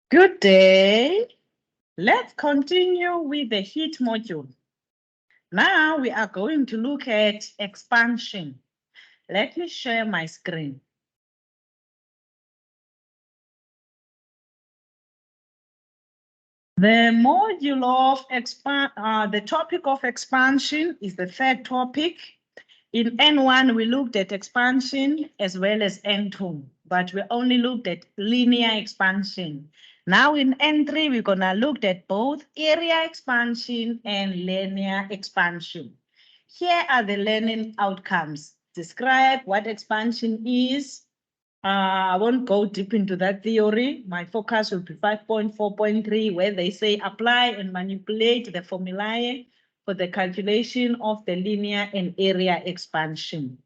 Good day. Let's continue with the heat module. Now we are going to look at expansion. Let me share my screen. The module of the topic of expansion is the third topic. In N1, we looked at expansion as well as N2, but we only looked at linear expansion. Now in N3, we're gonna look at both area expansion and linear expansion. Here are the learning outcomes. Describe what expansion is. I won't go deep into that theory. My focus will be 5.4.3, where they say apply and manipulate the formulae for the calculation of the linear and area expansion.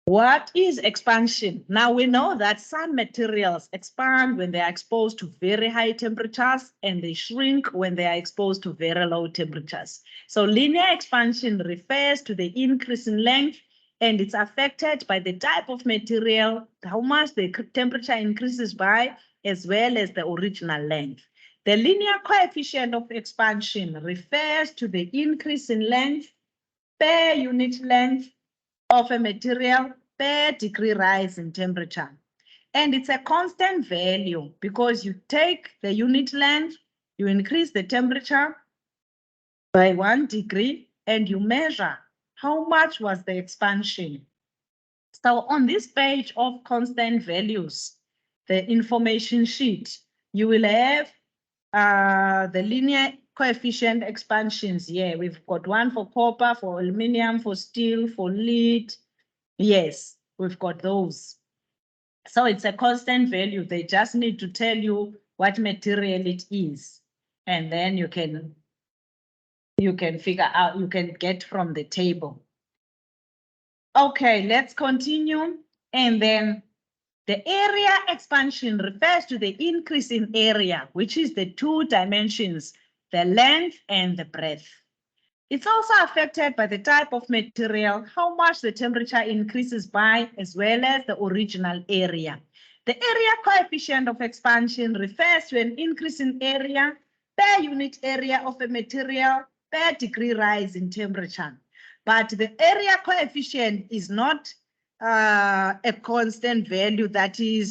What is expansion? Now we know that some materials expand when they are exposed to very high temperatures and they shrink when they are exposed to very low temperatures. So linear expansion refers to the increase in length, and it's affected by the type of material, how much the temperature increases by, as well as the original length. The linear coefficient of expansion refers to the increase in length per unit length of a material per degree rise in temperature. And it's a constant value because you take the unit length, you increase the temperature by 1 degree, and you measure how much was the expansion. So on this page of constant values, the information sheet, you will have the linear coefficient expansions here. We've got one for copper, for aluminum, for steel, for lead. Yes, we've got those. So it's a constant value. They just need to tell you what material it is. And then you can figure out, you can get from the table. Okay, let's continue. And then the area expansion refers to the increase in area, which is the two dimensions, the length and the breadth. It's also affected by the type of material, how much the temperature increases by, as well as the original area. The area coefficient of expansion refers to an increase in area per unit area of a material per degree rise in temperature. But the area coefficient is not a constant value that we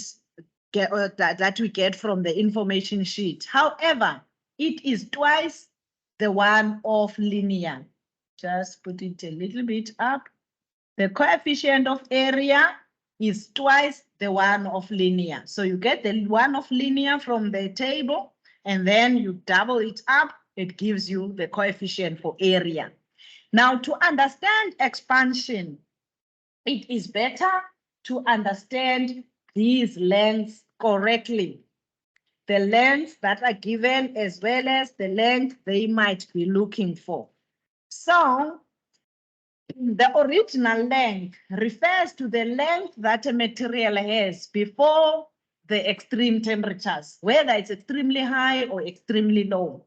get from the information sheet. However, it is twice the one of linear. Just put it a little bit up. The coefficient of area is twice the one of linear. So you get the one of linear from the table, and then you double it up, it gives you the coefficient for area. Now, to understand expansion, it is better to understand these lengths correctly. The lengths that are given as well as the length they might be looking for. So the original length refers to the length that a material has before the extreme temperatures, whether it's extremely high or extremely low.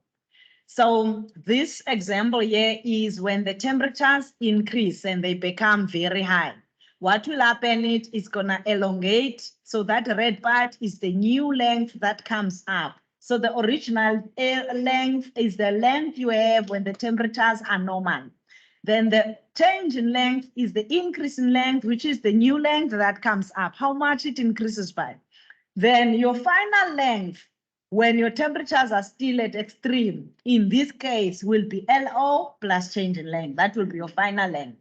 So this example here is when the temperatures increase and they become very high. What will happen is going to elongate. So that red part is the new length that comes up. So the original length is the length you have when the temperatures are normal. Then the change in length is the increase in length, which is the new length that comes up, how much it increases by. Then your final length, when your temperatures are still at extreme, in this case will be LO plus change in length. That will be your final length.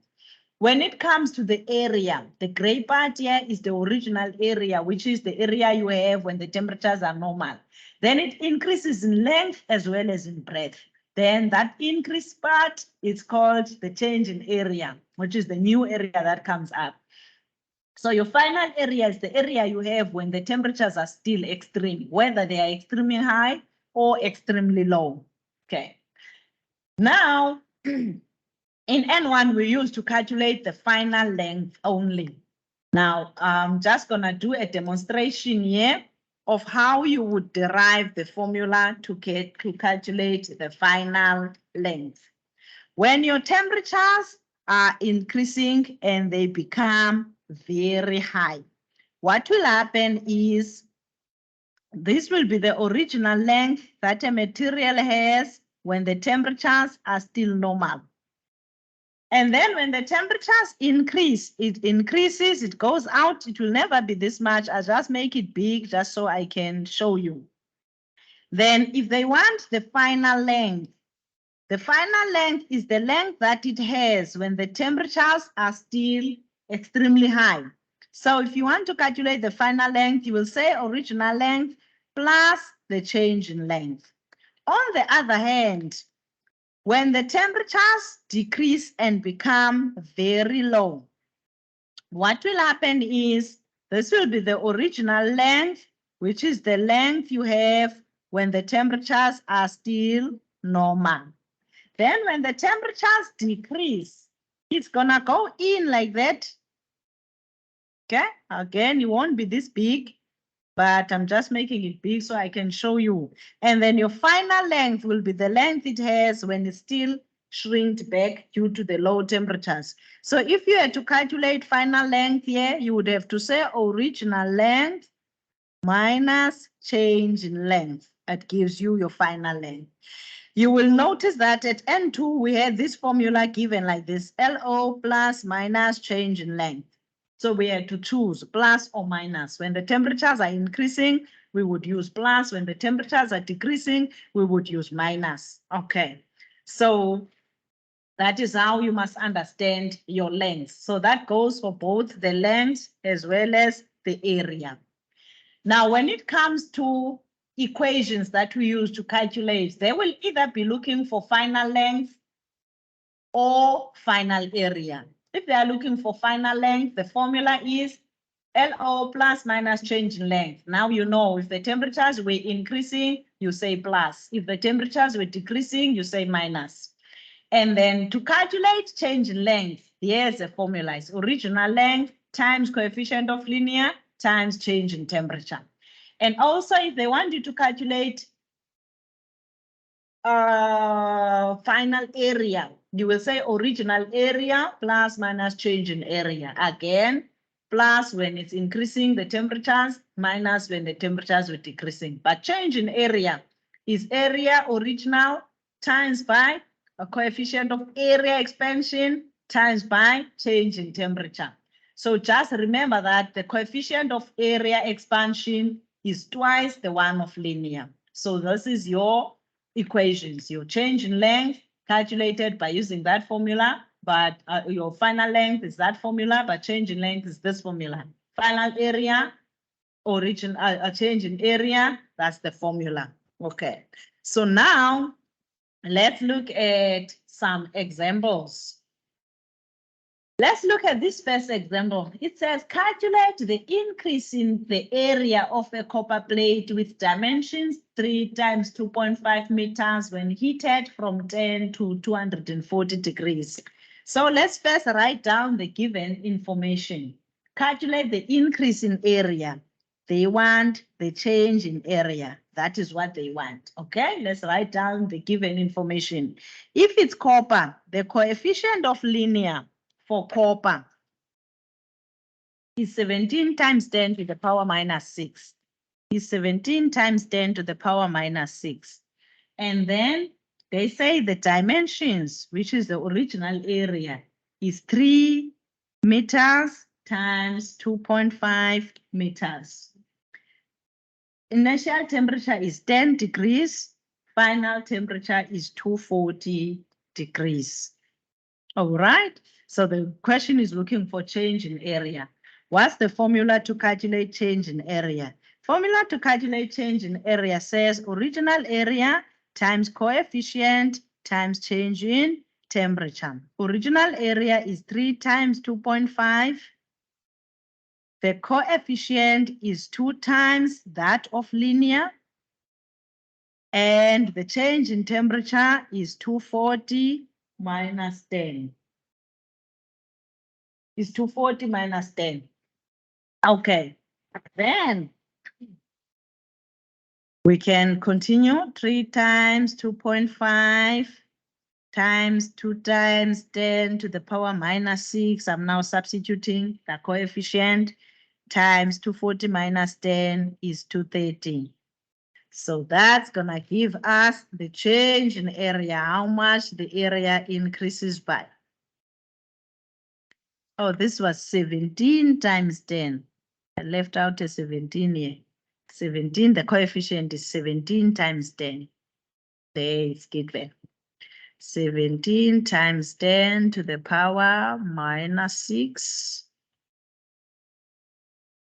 When it comes to the area, the gray part here is the original area, which is the area you have when the temperatures are normal. Then it increases in length as well as in breadth. Then that increased part is called the change in area, which is the new area that comes up. So your final area is the area you have when the temperatures are still extreme, whether they are extremely high or extremely low. Okay. Now, in N1, we use to calculate the final length only. Now, I'm just going to do a demonstration here of how you would derive the formula to calculate the final length. When your temperatures are increasing and they become very high, what will happen is This will be the original length that a material has when the temperatures are still normal. And then when the temperatures increase, it increases, it goes out, it will never be this much. I just make it big just so I can show you. Then if they want the final length is the length that it has when the temperatures are still extremely high. So if you want to calculate the final length, you will say original length plus the change in length. On the other hand, when the temperatures decrease and become very low, what will happen is this will be the original length, which is the length you have when the temperatures are still normal. Then when the temperatures decrease, it's gonna go in like that. Okay, again, it won't be this big, but I'm just making it big so I can show you. And then your final length will be the length it has when it's still shrinked back due to the low temperatures. So if you had to calculate final length here, you would have to say original length minus change in length. That gives you your final length. You will notice that at N2, we had this formula given like this, LO plus minus change in length. So we had to choose plus or minus. When the temperatures are increasing, we would use plus. When the temperatures are decreasing, we would use minus. Okay, so that is how you must understand your length. So that goes for both the length as well as the area. Now, when it comes to equations that we use to calculate, they will either be looking for final length or final area. If they are looking for final length, the formula is LO plus minus change in length. Now you know if the temperatures were increasing, you say plus. If the temperatures were decreasing, you say minus. And then to calculate change in length, here's a formula. It's original length times coefficient of linear times change in temperature. And also if they want you to calculate final area, you will say original area plus minus change in area. Again, plus when it's increasing the temperatures, minus when the temperatures were decreasing. But change in area is area original times by a coefficient of area expansion times by change in temperature. So just remember that the coefficient of area expansion is twice the one of linear. So this is your equations, your change in length calculated by using that formula, but your final length is that formula, but change in length is this formula. Final area, a change in area, that's the formula. Okay, so now let's look at some examples. Let's look at this first example. It says calculate the increase in the area of a copper plate with dimensions 3 times 2.5 meters when heated from 10 to 240 degrees. So let's first write down the given information. Calculate the increase in area. They want the change in area. That is what they want. Okay, let's write down the given information. If it's copper, the coefficient of linear for copper is 17 times 10 to the power minus 6. Is 17 times 10 to the power minus 6. And then they say the dimensions, which is the original area, is 3 meters times 2.5 meters. Initial temperature is 10 degrees. Final temperature is 240 degrees. All right. So the question is looking for change in area. What's the formula to calculate change in area? Formula to calculate change in area says original area times coefficient times change in temperature. Original area is 3 times 2.5. The coefficient is 2 times that of linear. And the change in temperature is 240 minus 10. Is 240 minus 10. Okay, then we can continue 3 times 2.5 times 2 times 10 to the power minus 6. I'm now substituting the coefficient times 240 minus 10 is 230. So that's gonna give us the change in area, how much the area increases by. Oh, this was 17 times 10. I left out a 17 here. 17, the coefficient is 17 times 10. There it's given. 17 times 10 to the power minus 6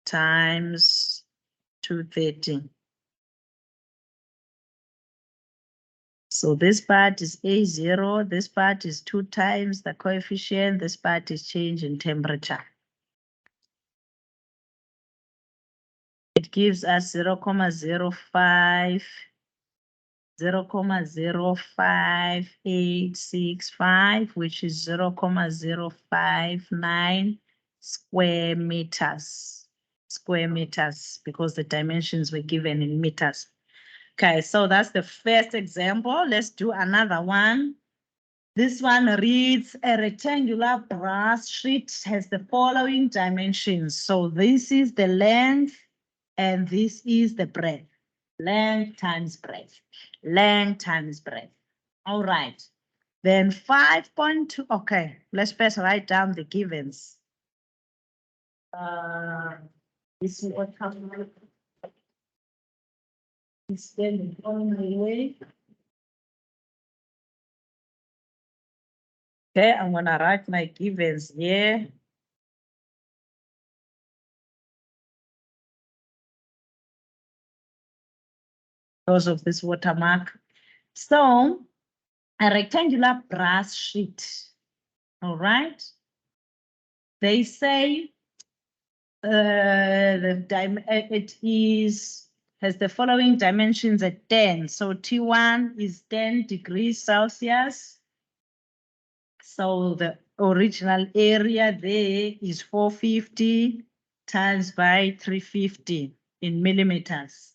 times 230. So this part is A0, this part is 2 times the coefficient, this part is change in temperature. It gives us 0.05, 0.05865, which is 0.059 square meters. Square meters, because the dimensions were given in meters. Okay, so that's the first example. Let's do another one. This one reads, a rectangular brass sheet has the following dimensions. So this is the length and this is the breadth. Length times breadth. Length times breadth. All right. Then 5.2. Okay, let's first write down the givens. This is what comes. It's then the following way. Okay, I'm gonna write my givens here. Because of this watermark. So a rectangular brass sheet. All right. They say it has the following dimensions at 10. So T1 is 10 degrees Celsius. So the original area there is 450 times by 350 in millimeters.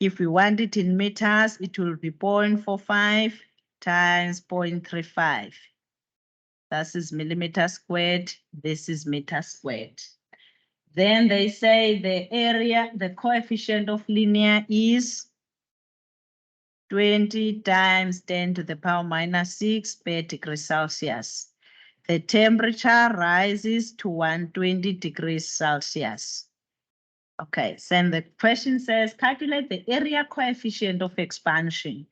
If we want it in meters, it will be 0.45 times 0.35. This is millimeter squared. This is meter squared. Then they say the area, the coefficient of linear is 20 times 10 to the power minus 6 per degree Celsius. The temperature rises to 120 degrees Celsius. Okay, so the question says, calculate the area coefficient of expansion,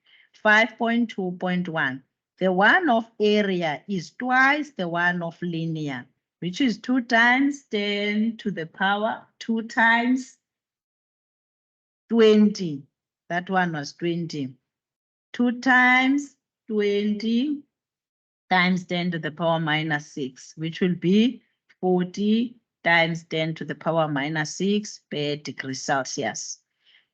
5.2.1. The one of area is twice the one of linear, which is 2 times 10 to the power 2 times 20. That one was 20. 2 times 20 times 10 to the power minus 6, which will be 40 times 10 to the power minus 6 per degree Celsius.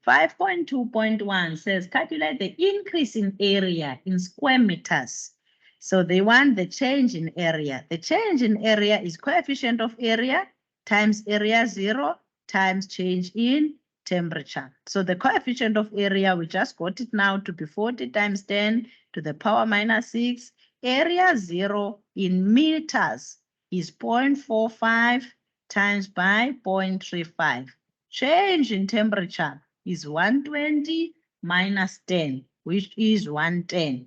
5.2.1 says calculate the increase in area in square meters. So they want the change in area. The change in area is coefficient of area times area 0 times change in temperature. So the coefficient of area, we just got it now to be 40 times 10 to the power minus 6. Area 0 in meters is 0.45 times by 0.35. Change in temperature is 120 minus 10, which is 110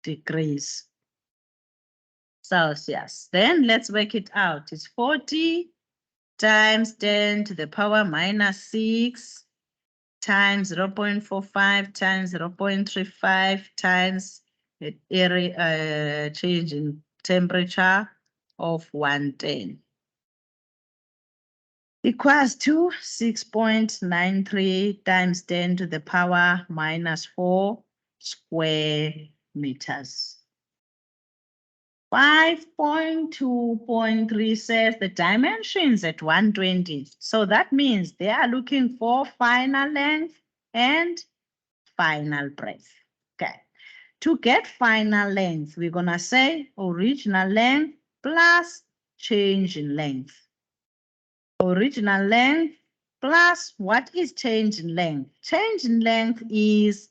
degrees Celsius. Then let's work it out. It's 40 times 10 to the power minus 6 times 0.45 times 0.35 times the area change in temperature of 110 equals to 6.93 times 10 to the power minus 4 square meters. 5.2.3 says the dimensions at 120. So that means they are looking for final length and final breadth. Okay. To get final length, we're going to say original length plus change in length. Original length plus what is change in length? Change in length is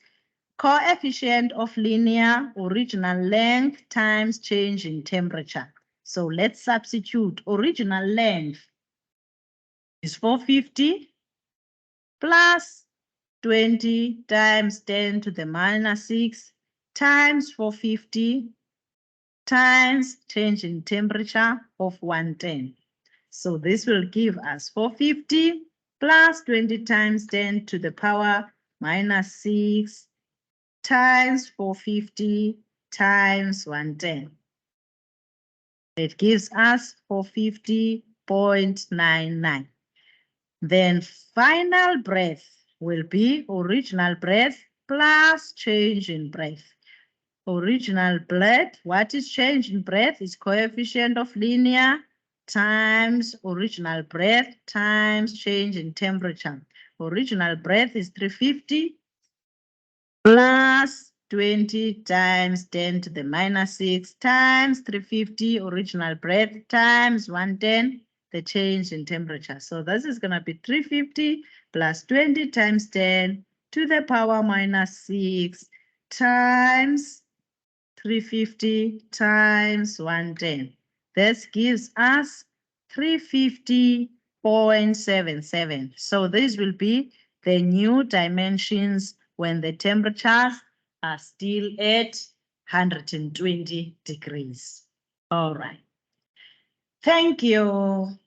coefficient of linear original length times change in temperature. So let's substitute. Original length is 450 plus 20 times 10 to the minus 6 times 450 times change in temperature of 110. So this will give us 450 plus 20 times 10 to the power minus 6 times 450 times 110. It gives us 450.99. Then final breath will be original breath plus change in breath. Original breath, what is change in breath? Is coefficient of linear times original breath times change in temperature. Original breath is 350 plus 20 times 10 to the minus 6 times 350 original breath times 110, the change in temperature. So this is going to be 350 plus 20 times 10 to the power minus 6 times 350 times 110. This gives us 350.77. So these will be the new dimensions when the temperatures are still at 120 degrees. All right. Thank you.